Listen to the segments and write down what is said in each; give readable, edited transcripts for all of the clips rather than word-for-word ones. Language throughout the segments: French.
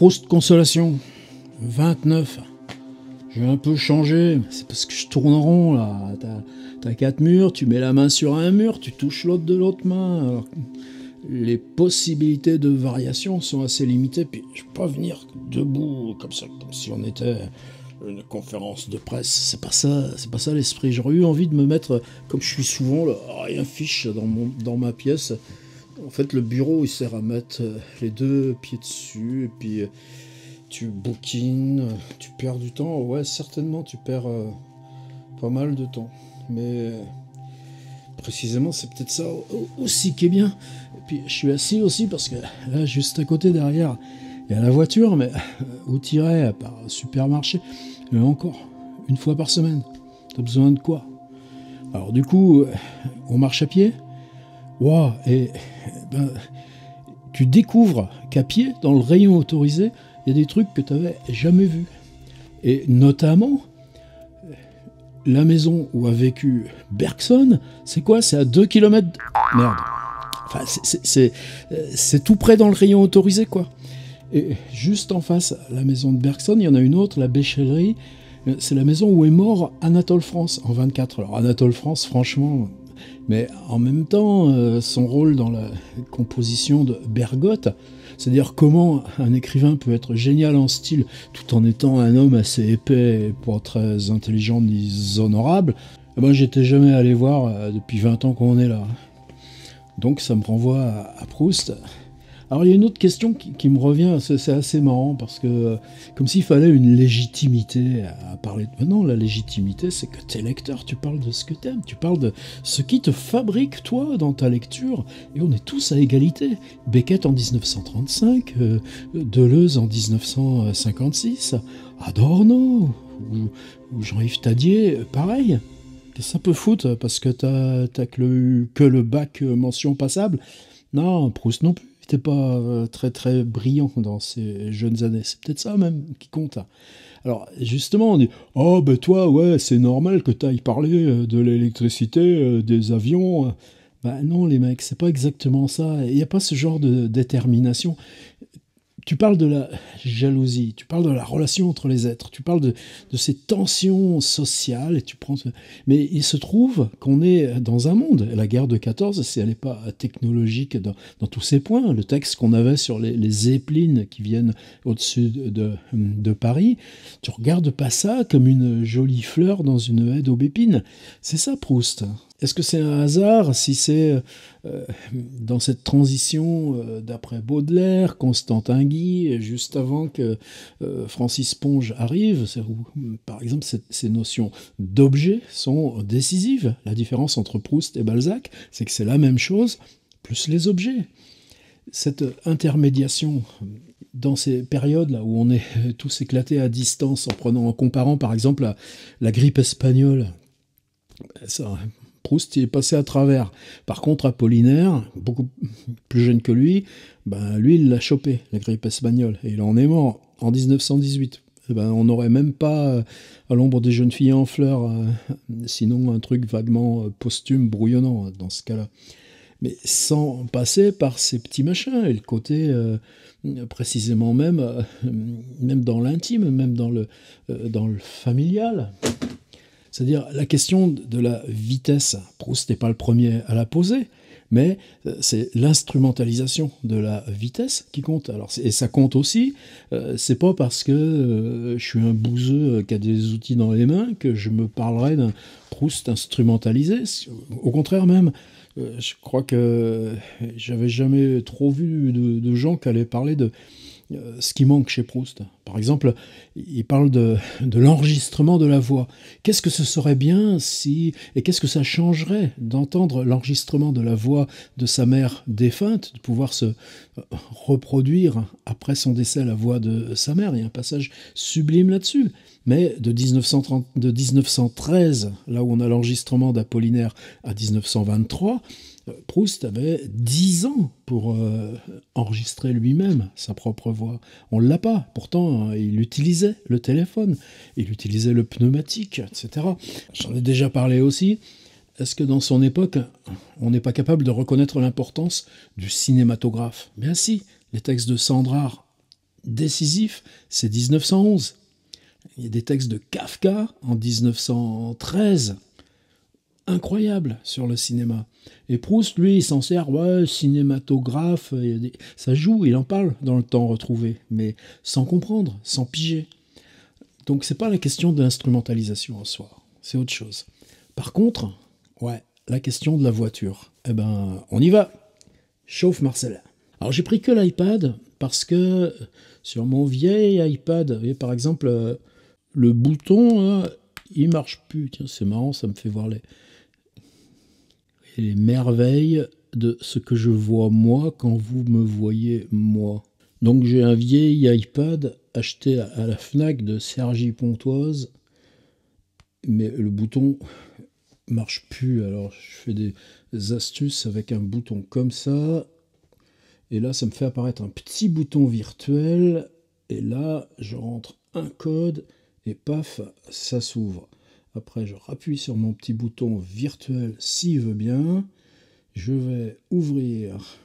Proust Consolation, 29. J'ai un peu changé, c'est parce que je tourne en rond là. T'as 4 murs, tu mets la main sur un mur, tu touches l'autre de l'autre main. Alors, les possibilités de variation sont assez limitées, puis je peux pas venir debout comme ça, comme si on était une conférence de presse. C'est pas ça l'esprit. J'aurais eu envie de me mettre, comme je suis souvent, là, rien fiche dans ma pièce. En fait, le bureau, il sert à mettre les 2 pieds dessus, et puis tu bouquines, tu perds du temps. Ouais, certainement, tu perds pas mal de temps. Mais précisément, c'est peut-être ça aussi qui est bien. Et puis, je suis assis aussi parce que là, juste à côté, derrière, il y a la voiture, mais où t'irais, à part supermarché, mais encore, une fois par semaine. T'as besoin de quoi? Alors du coup, on marche à pied. Wow, et ben, tu découvres qu'à pied, dans le rayon autorisé, il y a des trucs que tu n'avais jamais vus. Et notamment, la maison où a vécu Bergson, c'est quoi? C'est à 2 km... Merde. Enfin, c'est tout près dans le rayon autorisé, quoi. Et juste en face, la maison de Bergson, il y en a une autre, la Béchellerie. C'est la maison où est mort Anatole France en 24. Alors Anatole France, franchement... Mais en même temps, son rôle dans la composition de Bergotte, c'est-à-dire comment un écrivain peut être génial en style tout en étant un homme assez épais et pas très intelligent ni honorable, eh ben, j'étais jamais allé voir depuis 20 ans qu'on est là. Donc ça me renvoie à Proust. Alors il y a une autre question qui me revient, c'est assez marrant, parce que comme s'il fallait une légitimité à parler de... Non, la légitimité, c'est que t'es lecteur, tu parles de ce que t'aimes, tu parles de ce qui te fabrique, toi, dans ta lecture, et on est tous à égalité. Beckett en 1935, Deleuze en 1956, Adorno, ou Jean-Yves Tadier, pareil. Qu'est-ce que ça peut foutre, parce que t'as que le bac mention passable? Non, Proust non plus. Il n'était pas très très brillant dans ses jeunes années. C'est peut-être ça même qui compte. Alors justement, on dit « Oh ben toi, ouais, c'est normal que tu ailles parler de l'électricité, des avions. » Ben non les mecs, c'est pas exactement ça. Il n'y a pas ce genre de détermination. Tu parles de la jalousie, tu parles de la relation entre les êtres, tu parles de ces tensions sociales, et tu prends... Mais il se trouve qu'on est dans un monde. La guerre de 14, si elle n'est pas technologique dans tous ses points, le texte qu'on avait sur les zeppelins qui viennent au-dessus de Paris, tu regardes pas ça comme une jolie fleur dans une haie d'aubépine. C'est ça Proust. Est-ce que c'est un hasard si c'est dans cette transition d'après Baudelaire, Constantin Guy, juste avant que Francis Ponge arrive, où, par exemple, ces notions d'objet sont décisives. La différence entre Proust et Balzac, c'est que c'est la même chose, plus les objets. Cette intermédiation dans ces périodes-là où on est tous éclatés à distance en comparant par exemple la grippe espagnole, ça... Proust est passé à travers. Par contre, Apollinaire, beaucoup plus jeune que lui, ben, lui, il l'a chopé, la grippe espagnole. Et il en est mort en 1918. Et ben, on n'aurait même pas, à l'ombre des jeunes filles en fleurs, sinon un truc vaguement posthume, brouillonnant, dans ce cas-là. Mais sans passer par ces petits machins, et le côté, précisément même dans l'intime, même dans le familial. C'est-à-dire la question de la vitesse. Proust n'est pas le premier à la poser, mais c'est l'instrumentalisation de la vitesse qui compte. Alors, et ça compte aussi, c'est pas parce que je suis un bouseux qui a des outils dans les mains que je me parlerai d'un Proust instrumentalisé. Au contraire même, je crois que j'avais jamais trop vu de gens qui allaient parler de ce qui manque chez Proust. Par exemple, il parle de l'enregistrement de la voix. Qu'est-ce que ce serait bien si... Et qu'est-ce que ça changerait d'entendre l'enregistrement de la voix de sa mère défunte, de pouvoir se reproduire après son décès la voix de sa mère. Il y a un passage sublime là-dessus. Mais de 1913, là où on a l'enregistrement d'Apollinaire, à 1923, Proust avait 10 ans pour enregistrer lui-même sa propre voix. On ne l'a pas. Pourtant, il utilisait le téléphone, il utilisait le pneumatique, etc. J'en ai déjà parlé aussi. Est-ce que dans son époque, on n'est pas capable de reconnaître l'importance du cinématographe? Bien si, les textes de Sandrard, décisif, c'est 1911. Il y a des textes de Kafka en 1913, incroyables sur le cinéma. Et Proust, lui, il s'en sert, ouais, cinématographe, ça joue, il en parle dans le temps retrouvé, mais sans comprendre, sans piger. Donc c'est pas la question d'instrumentalisation en soi, c'est autre chose. Par contre, ouais, la question de la voiture, eh ben, on y va. Chauffe Marcel. Alors j'ai pris que l'iPad parce que sur mon vieil iPad, vous voyez, par exemple, le bouton, là, il marche plus. Tiens, c'est marrant, ça me fait voir les merveilles de ce que je vois moi quand vous me voyez moi. Donc j'ai un vieil iPad acheté à la Fnac de Cergy Pontoise, mais le bouton marche plus. Alors je fais des astuces avec un bouton comme ça, et là ça me fait apparaître un petit bouton virtuel, et là je rentre un code, et paf, ça s'ouvre. Après, je rappuie sur mon petit bouton virtuel s'il veut bien. Je vais ouvrir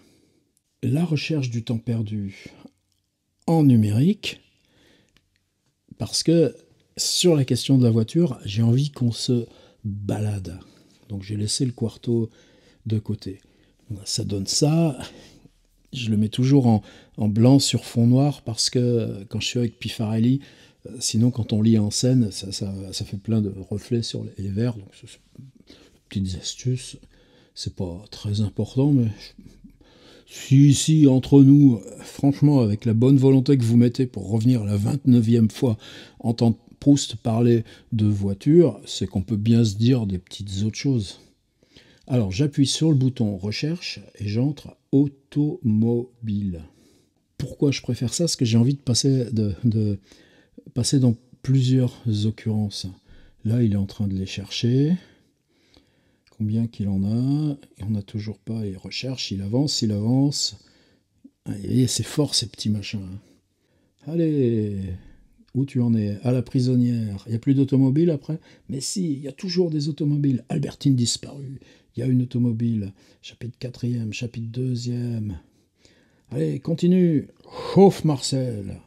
la recherche du temps perdu en numérique, parce que sur la question de la voiture, j'ai envie qu'on se balade. Donc j'ai laissé le quarto de côté. Ça donne ça. Je le mets toujours en blanc sur fond noir, parce que quand je suis avec Pifarelli, sinon, quand on lit en scène, ça fait plein de reflets sur les verres. Donc, petites astuces, c'est pas très important, mais si, entre nous, franchement, avec la bonne volonté que vous mettez pour revenir la 29e fois, entendre Proust parler de voiture, c'est qu'on peut bien se dire des petites autres choses. Alors, j'appuie sur le bouton recherche et j'entre automobile. Pourquoi je préfère ça? Parce que j'ai envie de passer dans plusieurs occurrences. Là, il est en train de les chercher. Combien qu'il en a? Il n'en a toujours pas. Il recherche, il avance, il avance. Et c'est fort, ces petits machins. Allez, où tu en es? À la prisonnière. Il n'y a plus d'automobile après? Mais si, il y a toujours des automobiles. Albertine disparue. Il y a une automobile. Chapitre 4e, chapitre 2e. Allez, continue. Chauffe Marcel.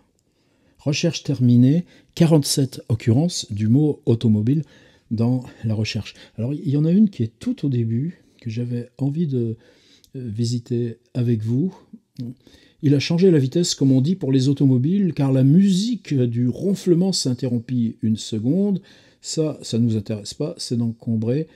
Recherche terminée, 47 occurrences du mot automobile dans la recherche. Alors il y en a une qui est tout au début, que j'avais envie de visiter avec vous. Il a changé la vitesse, comme on dit, pour les automobiles, car la musique du ronflement s'interrompit une seconde. Ça ne nous intéresse pas, c'est d'encombrer.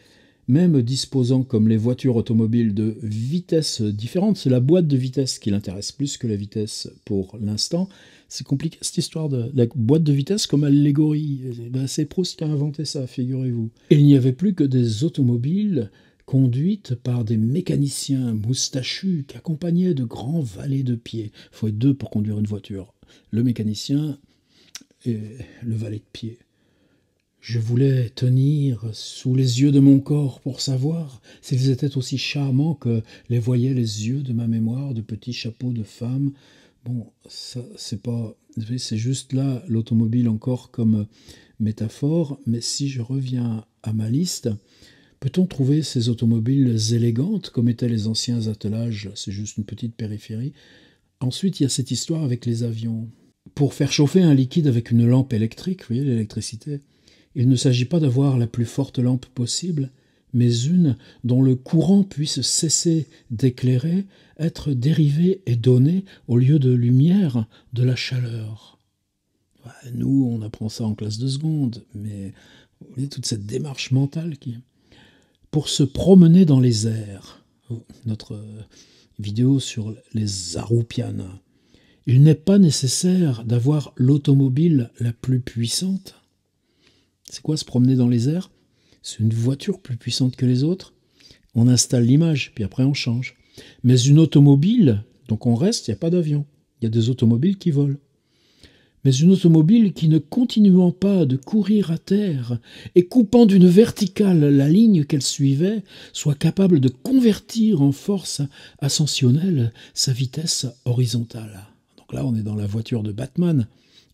Même disposant, comme les voitures automobiles, de vitesses différentes, c'est la boîte de vitesse qui l'intéresse plus que la vitesse pour l'instant. C'est compliqué cette histoire de la boîte de vitesse comme allégorie. Ben, c'est Proust qui a inventé ça, figurez-vous. Et il n'y avait plus que des automobiles conduites par des mécaniciens moustachus qui accompagnaient de grands valets de pied. Il faut être deux pour conduire une voiture. Le mécanicien et le valet de pied. Je voulais tenir sous les yeux de mon corps pour savoir s'ils étaient aussi charmants que les voyaient les yeux de ma mémoire de petits chapeaux de femme. Bon, ça, c'est juste là l'automobile encore comme métaphore, mais si je reviens à ma liste, peut-on trouver ces automobiles élégantes comme étaient les anciens attelages? C'est juste une petite périphérie. Ensuite, il y a cette histoire avec les avions. Pour faire chauffer un liquide avec une lampe électrique, vous voyez l'électricité, il ne s'agit pas d'avoir la plus forte lampe possible, mais une dont le courant puisse cesser d'éclairer, être dérivé et donné, au lieu de lumière, de la chaleur. Nous, on apprend ça en classe de seconde, mais vous voyez toute cette démarche mentale qui... Pour se promener dans les airs, notre vidéo sur les Aroupianes, il n'est pas nécessaire d'avoir l'automobile la plus puissante. C'est quoi se promener dans les airs? C'est une voiture plus puissante que les autres. On installe l'image, puis après on change. Mais une automobile, donc on reste, il n'y a pas d'avion. Il y a des automobiles qui volent. Mais une automobile qui, ne continuant pas de courir à terre et coupant d'une verticale la ligne qu'elle suivait, soit capable de convertir en force ascensionnelle sa vitesse horizontale. Donc là, on est dans la voiture de Batman.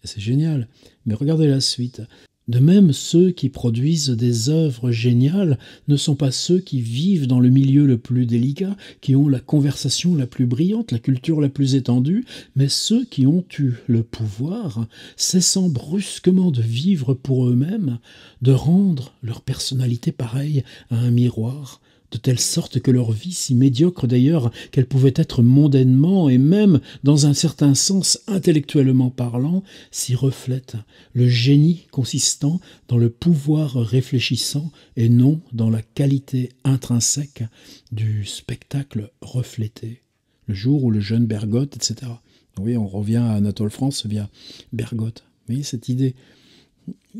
Et c'est génial. Mais regardez la suite. De même, ceux qui produisent des œuvres géniales ne sont pas ceux qui vivent dans le milieu le plus délicat, qui ont la conversation la plus brillante, la culture la plus étendue, mais ceux qui ont eu le pouvoir, cessant brusquement de vivre pour eux-mêmes, de rendre leur personnalité pareille à un miroir, de telle sorte que leur vie, si médiocre d'ailleurs qu'elle pouvait être mondainement et même dans un certain sens intellectuellement parlant, s'y reflète le génie consistant dans le pouvoir réfléchissant et non dans la qualité intrinsèque du spectacle reflété. Le jour où le jeune Bergotte, etc. Oui, on revient à Anatole France via Bergotte. Vous voyez cette idée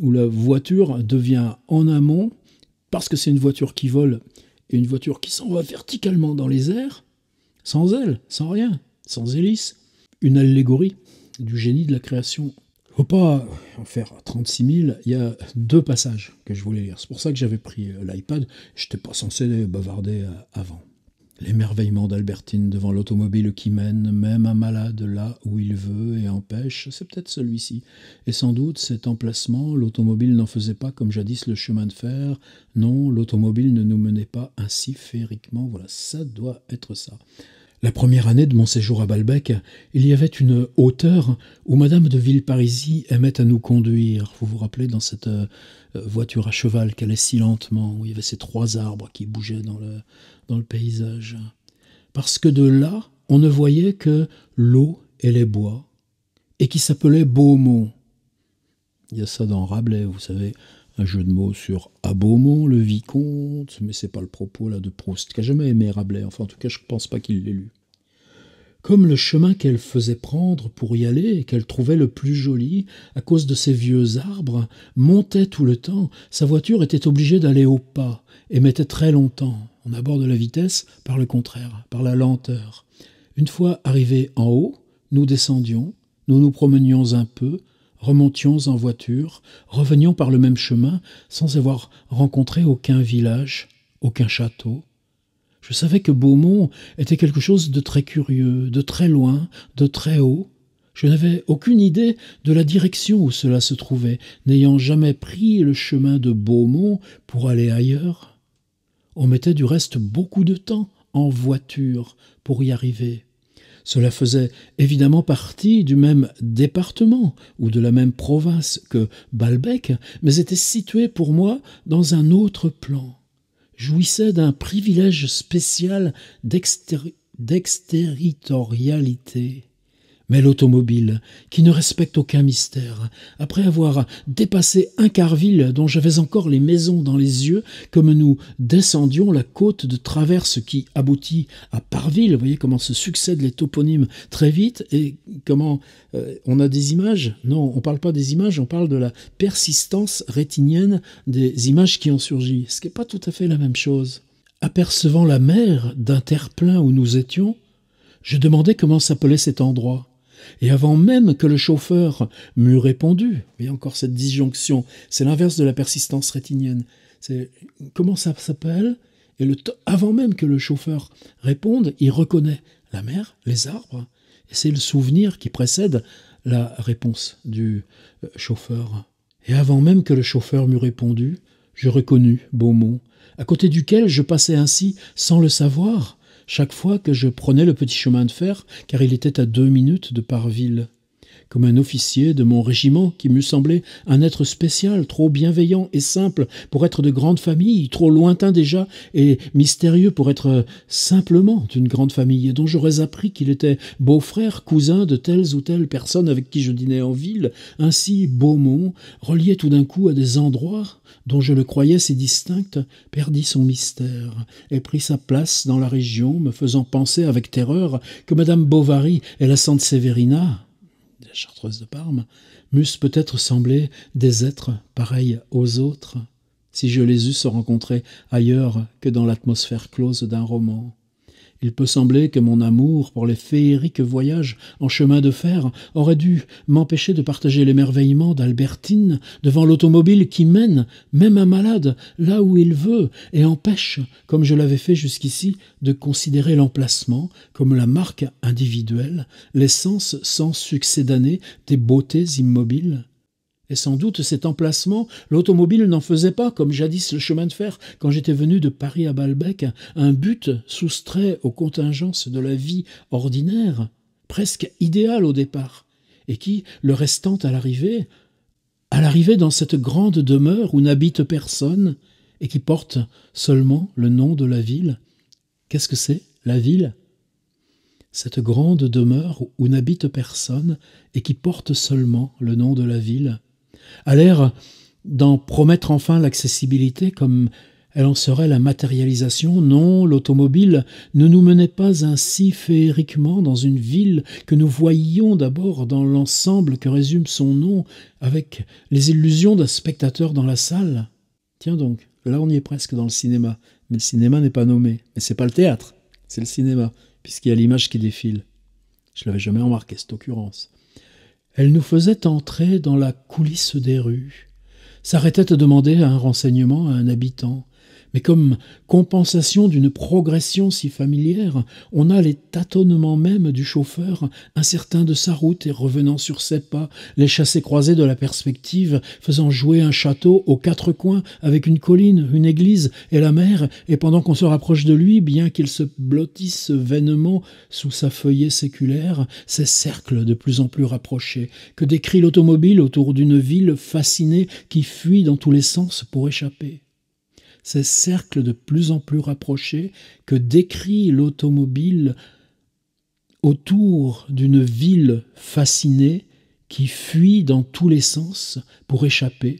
où la voiture devient en amont, parce que c'est une voiture qui vole, et une voiture qui s'en va verticalement dans les airs, sans ailes, sans rien, sans hélice. Une allégorie du génie de la création. Faut pas en faire 36 000, il y a 2 passages que je voulais lire. C'est pour ça que j'avais pris l'iPad, je n'étais pas censé bavarder avant. L'émerveillement d'Albertine devant l'automobile qui mène même un malade là où il veut et empêche, c'est peut-être celui-ci. Et sans doute cet emplacement, l'automobile n'en faisait pas comme jadis le chemin de fer. Non, l'automobile ne nous menait pas ainsi féeriquement. Voilà, ça doit être ça. La première année de mon séjour à Balbec, il y avait une hauteur où Madame de Villeparisis aimait à nous conduire. Vous vous rappelez, dans cette voiture à cheval qu'elle allait si lentement, où il y avait ces 3 arbres qui bougeaient dans le paysage. Parce que de là, on ne voyait que l'eau et les bois, et qui s'appelait Beaumont. Il y a ça dans Rabelais, vous savez, un jeu de mots sur à Beaumont, le vicomte, mais c'est pas le propos là de Proust, qui a jamais aimé Rabelais, enfin en tout cas je pense pas qu'il l'ait lu. Comme le chemin qu'elle faisait prendre pour y aller et qu'elle trouvait le plus joli, à cause de ces vieux arbres, montait tout le temps, sa voiture était obligée d'aller au pas et mettait très longtemps. On aborde la vitesse par le contraire, par la lenteur. Une fois arrivés en haut, nous descendions, nous nous promenions un peu, remontions en voiture, revenions par le même chemin sans avoir rencontré aucun village, aucun château. Je savais que Beaumont était quelque chose de très curieux, de très loin, de très haut. Je n'avais aucune idée de la direction où cela se trouvait, n'ayant jamais pris le chemin de Beaumont pour aller ailleurs. On mettait du reste beaucoup de temps en voiture pour y arriver. Cela faisait évidemment partie du même département ou de la même province que Balbec, mais était situé pour moi dans un autre plan. Jouissait d'un privilège spécial d'exterritorialité. Mais l'automobile, qui ne respecte aucun mystère, après avoir dépassé Incarville, dont j'avais encore les maisons dans les yeux, comme nous descendions la côte de traverse qui aboutit à Parville, vous voyez comment se succèdent les toponymes très vite, et comment on a des images. Non, on ne parle pas des images, on parle de la persistance rétinienne des images qui ont surgi, ce qui n'est pas tout à fait la même chose. Apercevant la mer d'un terre-plein où nous étions, je demandais comment s'appelait cet endroit. Et avant même que le chauffeur m'eût répondu, et encore cette disjonction, c'est l'inverse de la persistance rétinienne, c'est comment ça s'appelle, et avant même que le chauffeur réponde, il reconnaît la mer, les arbres, et c'est le souvenir qui précède la réponse du chauffeur. Et avant même que le chauffeur m'eût répondu, je reconnus Beaumont, à côté duquel je passais ainsi sans le savoir, chaque fois que je prenais le petit chemin de fer, car il était à 2 minutes de Parville. Comme un officier de mon régiment qui m'eût semblé un être spécial, trop bienveillant et simple pour être de grande famille, trop lointain déjà et mystérieux pour être simplement d'une grande famille, et dont j'aurais appris qu'il était beau-frère, cousin de telles ou telles personnes avec qui je dînais en ville, ainsi Beaumont, relié tout d'un coup à des endroits dont je le croyais si distinct, perdit son mystère et prit sa place dans la région, me faisant penser avec terreur que Madame Bovary et la Sainte Sévérina, la Chartreuse de Parme, m'eussent peut-être semblé des êtres pareils aux autres, si je les eusse rencontrés ailleurs que dans l'atmosphère close d'un roman. Il peut sembler que mon amour pour les féeriques voyages en chemin de fer aurait dû m'empêcher de partager l'émerveillement d'Albertine devant l'automobile qui mène, même un malade, là où il veut, et empêche, comme je l'avais fait jusqu'ici, de considérer l'emplacement comme la marque individuelle, l'essence sans succédané des beautés immobiles. Et sans doute cet emplacement, l'automobile n'en faisait pas, comme jadis le chemin de fer, quand j'étais venu de Paris à Balbec, un but soustrait aux contingences de la vie ordinaire, presque idéal au départ, et qui, le restant à l'arrivée dans cette grande demeure où n'habite personne, et qui porte seulement le nom de la ville. Qu'est-ce que c'est, la ville ? Cette grande demeure où n'habite personne, et qui porte seulement le nom de la ville, a l'air d'en promettre enfin l'accessibilité comme elle en serait la matérialisation. Non, l'automobile ne nous menait pas ainsi féeriquement dans une ville que nous voyions d'abord dans l'ensemble que résume son nom, avec les illusions d'un spectateur dans la salle. Tiens donc, là on y est presque dans le cinéma, mais le cinéma n'est pas nommé. Mais c'est pas le théâtre, c'est le cinéma, puisqu'il y a l'image qui défile. Je l'avais jamais remarqué, cette occurrence. Elle nous faisait entrer dans la coulisse des rues, s'arrêtait à demander un renseignement à un habitant. Mais comme compensation d'une progression si familière, on a les tâtonnements même du chauffeur, incertain de sa route et revenant sur ses pas, les chassés-croisés de la perspective, faisant jouer un château aux quatre coins avec une colline, une église et la mer, et pendant qu'on se rapproche de lui, bien qu'il se blottisse vainement sous sa feuillée séculaire, ces cercles de plus en plus rapprochés, que décrit l'automobile autour d'une ville fascinée qui fuit dans tous les sens pour échapper. Ces cercles de plus en plus rapprochés que décrit l'automobile autour d'une ville fascinée qui fuit dans tous les sens pour échapper,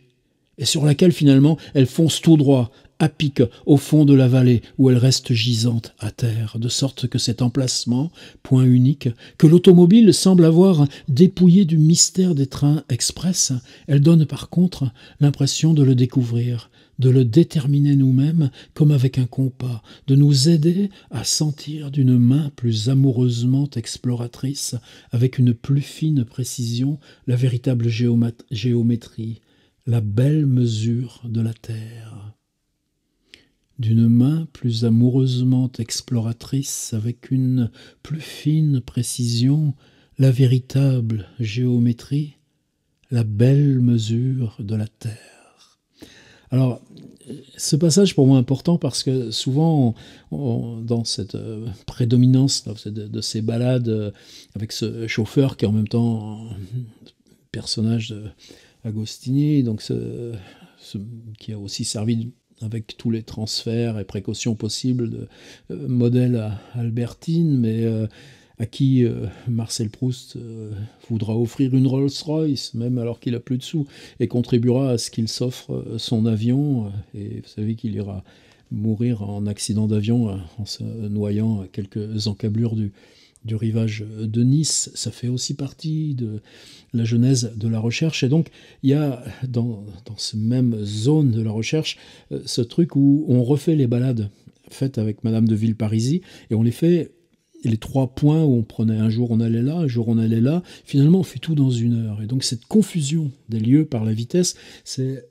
et sur laquelle finalement elle fonce tout droit, à pic, au fond de la vallée, où elle reste gisante à terre, de sorte que cet emplacement, point unique, que l'automobile semble avoir dépouillé du mystère des trains express, elle donne par contre l'impression de le découvrir, de le déterminer nous-mêmes comme avec un compas, de nous aider à sentir d'une main plus amoureusement exploratrice, avec une plus fine précision, la véritable géométrie, la belle mesure de la terre. D'une main plus amoureusement exploratrice, avec une plus fine précision, la véritable géométrie, la belle mesure de la terre. Alors, ce passage pour moi est important parce que souvent, dans cette prédominance de ces balades avec ce chauffeur qui est en même temps personnage d'Agostini, donc qui a aussi servi avec tous les transferts et précautions possibles de modèle à Albertine, mais à qui Marcel Proust voudra offrir une Rolls-Royce, même alors qu'il n'a plus de sous, et contribuera à ce qu'il s'offre son avion, et vous savez qu'il ira mourir en accident d'avion en se noyant à quelques encablures du rivage de Nice. Ça fait aussi partie de la genèse de la recherche, et donc il y a dans cette même zone de la recherche ce truc où on refait les balades faites avec Madame de Villeparisis, et on les fait les 3 points où on prenait un jour on allait là, un jour on allait là, finalement on fait tout dans 1 heure, et donc cette confusion des lieux par la vitesse, c'est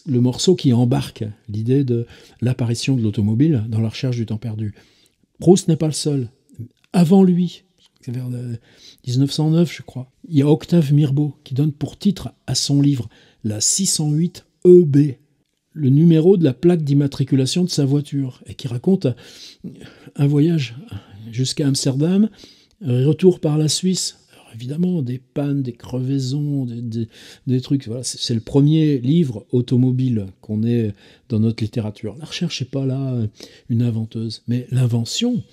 le morceau qui embarque l'idée de l'apparition de l'automobile dans la recherche du temps perdu. Proust n'est pas le seul. Avant lui, c'est vers 1909 je crois, il y a Octave Mirbeau qui donne pour titre à son livre la 608 EB, le numéro de la plaque d'immatriculation de sa voiture, et qui raconte un voyage jusqu'à Amsterdam, retour par la Suisse. Alors évidemment, des pannes, des crevaisons, des trucs. Voilà, c'est le premier livre automobile qu'on ait dans notre littérature. La recherche n'est pas là une inventeuse, mais l'invention,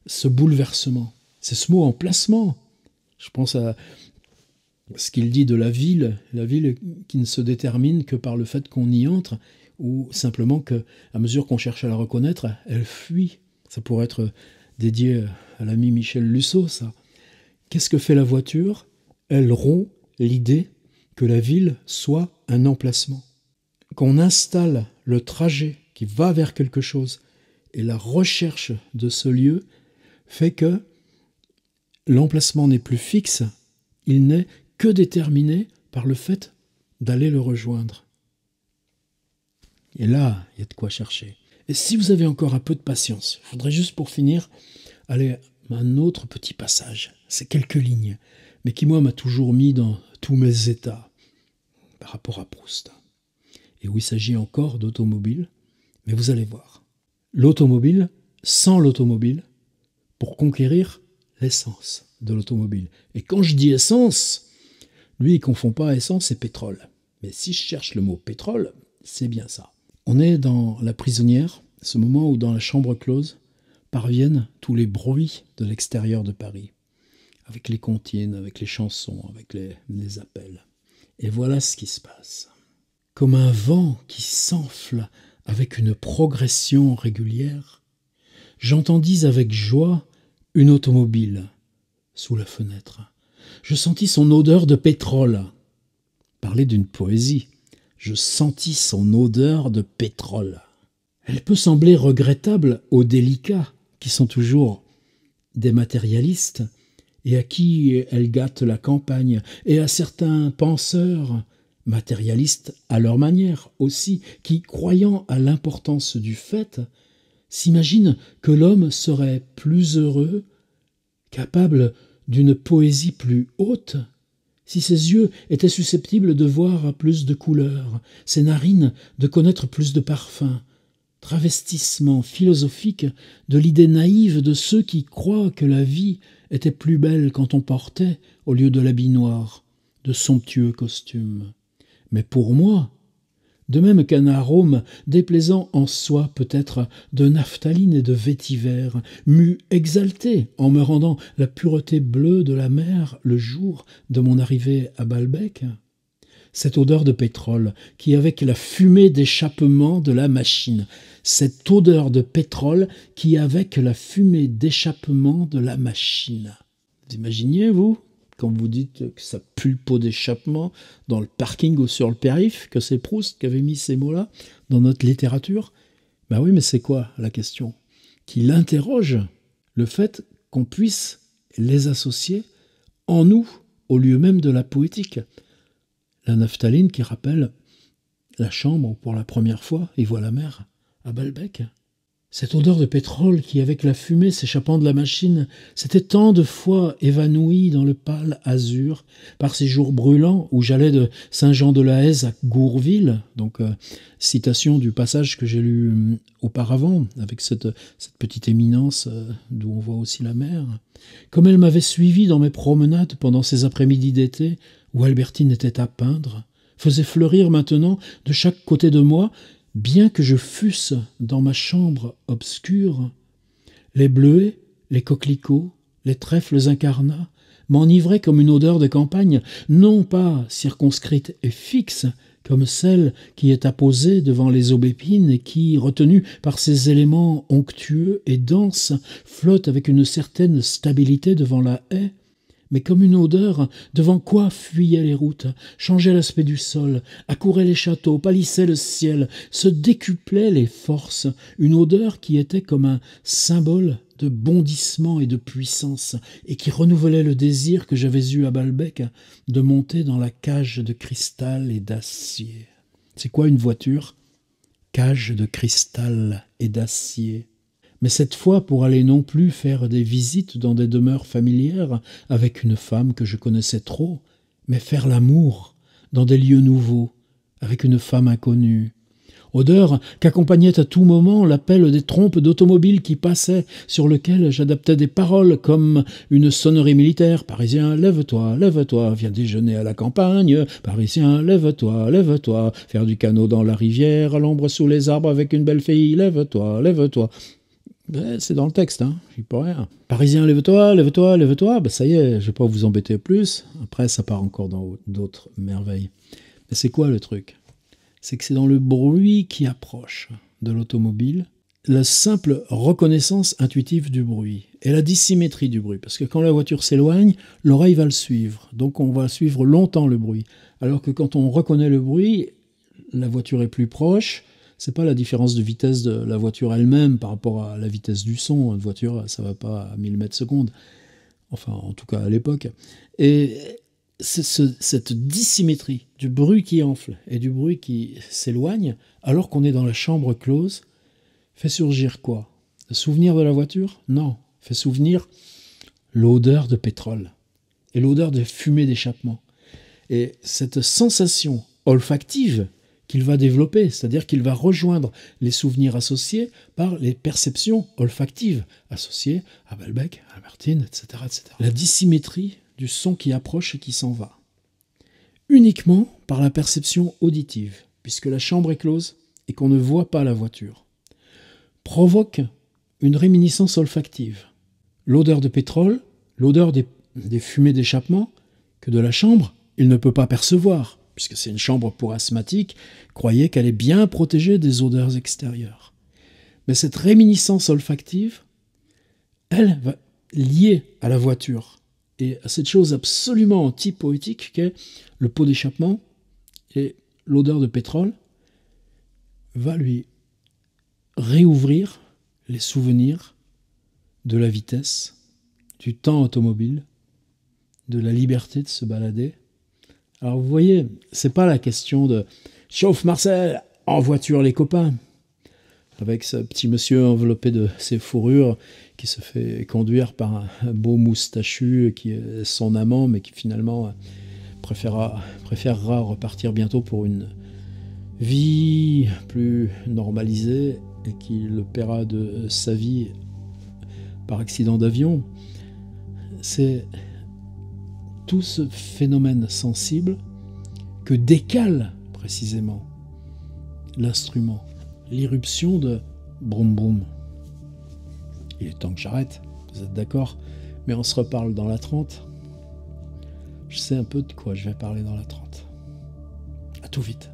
ce bouleversement, c'est ce mot emplacement. Je pense à ce qu'il dit de la ville qui ne se détermine que par le fait qu'on y entre, ou simplement qu'à mesure qu'on cherche à la reconnaître, elle fuit. Ça pourrait être dédié à l'ami Michel Lusso, ça. Qu'est-ce que fait la voiture ? Elle rompt l'idée que la ville soit un emplacement. Qu'on installe le trajet qui va vers quelque chose et la recherche de ce lieu fait que l'emplacement n'est plus fixe, il n'est que déterminé par le fait d'aller le rejoindre. Et là, il y a de quoi chercher. Et si vous avez encore un peu de patience, je voudrais juste pour finir aller à un autre petit passage. C'est quelques lignes, mais qui moi m'a toujours mis dans tous mes états. par rapport à Proust, et où il s'agit encore d'automobile, mais vous allez voir. L'automobile, sans l'automobile, pour conquérir l'essence de l'automobile. Et quand je dis essence, lui, il ne confond pas essence et pétrole. Mais si je cherche le mot pétrole, c'est bien ça. On est dans la prisonnière, ce moment où dans la chambre close parviennent tous les bruits de l'extérieur de Paris, avec les comptines, avec les chansons, avec les appels. Et voilà ce qui se passe. Comme un vent qui s'enfle avec une progression régulière, j'entendis avec joie une automobile sous la fenêtre. Je sentis son odeur de pétrole. Parler d'une poésie. Je sentis son odeur de pétrole. Elle peut sembler regrettable aux délicats, qui sont toujours des matérialistes, et à qui elle gâte la campagne, et à certains penseurs, matérialistes à leur manière aussi, qui, croyant à l'importance du fait, s'imaginent que l'homme serait plus heureux, capable d'une poésie plus haute, si ses yeux étaient susceptibles de voir plus de couleurs, ses narines de connaître plus de parfums, travestissement philosophique de l'idée naïve de ceux qui croient que la vie était plus belle quand on portait, au lieu de l'habit noir, de somptueux costumes. Mais pour moi, de même qu'un arôme déplaisant en soi peut-être de naphtaline et de vétiver, m'eût exalté en me rendant la pureté bleue de la mer le jour de mon arrivée à Balbec, cette odeur de pétrole qui, avec la fumée d'échappement de la machine, cette odeur de pétrole qui, avec la fumée d'échappement de la machine. Vous imaginez, vous, quand vous dites que ça pue le pot d'échappement dans le parking ou sur le périph', que c'est Proust qui avait mis ces mots-là dans notre littérature? Ben oui, mais c'est quoi la question? Qu'il interroge le fait qu'on puisse les associer en nous, au lieu même de la poétique. La naphtaline qui rappelle la chambre où pour la première fois il voit la mer à Balbec. Cette odeur de pétrole qui, avec la fumée s'échappant de la machine, s'était tant de fois évanouie dans le pâle azur par ces jours brûlants où j'allais de Saint-Jean-de-la-Haise à Gourville, donc citation du passage que j'ai lu auparavant, avec cette petite éminence d'où on voit aussi la mer, comme elle m'avait suivi dans mes promenades pendant ces après-midi d'été où Albertine était à peindre, faisait fleurir maintenant de chaque côté de moi, bien que je fusse dans ma chambre obscure, les bleuets, les coquelicots, les trèfles incarnats m'enivraient comme une odeur de campagne, non pas circonscrite et fixe, comme celle qui est apposée devant les aubépines et qui, retenue par ses éléments onctueux et denses, flotte avec une certaine stabilité devant la haie, mais comme une odeur devant quoi fuyaient les routes, changeait l'aspect du sol, accourait les châteaux, pâlissait le ciel, se décuplaient les forces, une odeur qui était comme un symbole de bondissement et de puissance, et qui renouvelait le désir que j'avais eu à Balbec de monter dans la cage de cristal et d'acier. C'est quoi une voiture? Cage de cristal et d'acier. Mais cette fois pour aller non plus faire des visites dans des demeures familières avec une femme que je connaissais trop, mais faire l'amour dans des lieux nouveaux, avec une femme inconnue. Odeur qu'accompagnait à tout moment l'appel des trompes d'automobiles qui passaient, sur lequel j'adaptais des paroles comme une sonnerie militaire. « Parisien, lève-toi, viens déjeuner à la campagne. Parisien, lève-toi, faire du canot dans la rivière, à l'ombre sous les arbres avec une belle fille. Lève-toi. » C'est dans le texte, hein, j'y peux rien. Parisien, lève-toi, ben ça y est, je vais pas vous embêter plus. Après, ça part encore dans d'autres merveilles. Mais c'est quoi le truc? C'est que c'est dans le bruit qui approche de l'automobile, la simple reconnaissance intuitive du bruit et la dissymétrie du bruit. Parce que quand la voiture s'éloigne, l'oreille va le suivre. Donc on va suivre longtemps le bruit. Alors que quand on reconnaît le bruit, la voiture est plus proche. C'est pas la différence de vitesse de la voiture elle-même par rapport à la vitesse du son. Une voiture, ça va pas à 1000 mètres secondes. Enfin, en tout cas à l'époque. Et cette dissymétrie du bruit qui enfle et du bruit qui s'éloigne, alors qu'on est dans la chambre close, fait surgir quoi? Le souvenir de la voiture? Non. Fait souvenir l'odeur de pétrole et l'odeur de fumée d'échappement. Et cette sensation olfactive qu'il va développer, c'est-à-dire qu'il va rejoindre les souvenirs associés par les perceptions olfactives associées à Balbec, à Martine, etc., etc. La dissymétrie du son qui approche et qui s'en va. Uniquement par la perception auditive, puisque la chambre est close et qu'on ne voit pas la voiture, provoque une réminiscence olfactive. L'odeur de pétrole, l'odeur des fumées d'échappement que de la chambre, il ne peut pas percevoir, puisque c'est une chambre pour asthmatiques, croyez qu'elle est bien protégée des odeurs extérieures. Mais cette réminiscence olfactive, elle va liée à la voiture et à cette chose absolument anti-poétique qu'est le pot d'échappement et l'odeur de pétrole, va lui réouvrir les souvenirs de la vitesse, du temps automobile, de la liberté de se balader. Alors vous voyez, c'est pas la question de « chauffe Marcel, en voiture les copains !» avec ce petit monsieur enveloppé de ses fourrures qui se fait conduire par un beau moustachu qui est son amant, mais qui finalement préférera repartir bientôt pour une vie plus normalisée et qui le paiera de sa vie par accident d'avion. C'est tout ce phénomène sensible que décale précisément l'instrument, l'irruption de broum broum. Il est temps que j'arrête, vous êtes d'accord? Mais on se reparle dans la 30. Je sais un peu de quoi je vais parler dans la 30. À tout vite.